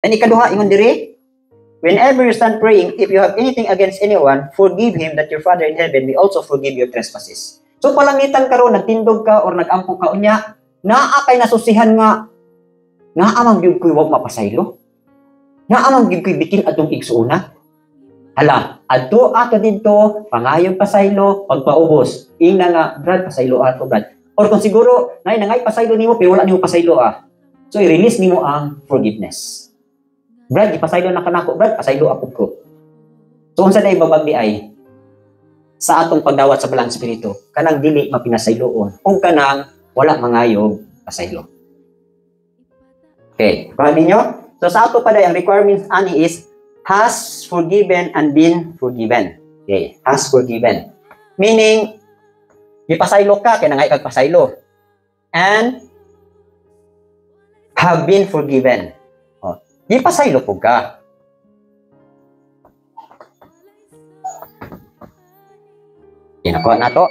And ikaduha, ingon diri, whenever you stand praying, if you have anything against anyone, forgive him that your Father in heaven may also forgive your trespasses. So palangitan karon nagtindog ka or nagampo ka unya, naa kay nasusihan nga amang gyud koy wag mapasaylo. Naa amang gyud koy bikin atong igsuuna. Hala, adto ato didto pangayon pasaylo pagpaubos. Ingna nga, brad pasaylo ato brad. Or kung siguro nangay pasaylo nimo pero wala nimo pasaylo So i-release nimo ang forgiveness. Brad, ipasaylo na kanako, brad, pasaylo ako ko. So unsa day babagdi ay sa atong pagdawat sa balang espiritu, kanang dili mapinasayloon o kanang wala mangayog pasaylo. Okay, kuha ninyo? So sa ato pa day ang requirements ani is has forgiven and been forgiven. Okay, has forgiven. Meaning ipasaylo ka kay nangay kag pasaylo. And have been forgiven. Di pasaylo po ka. Inakuha na to.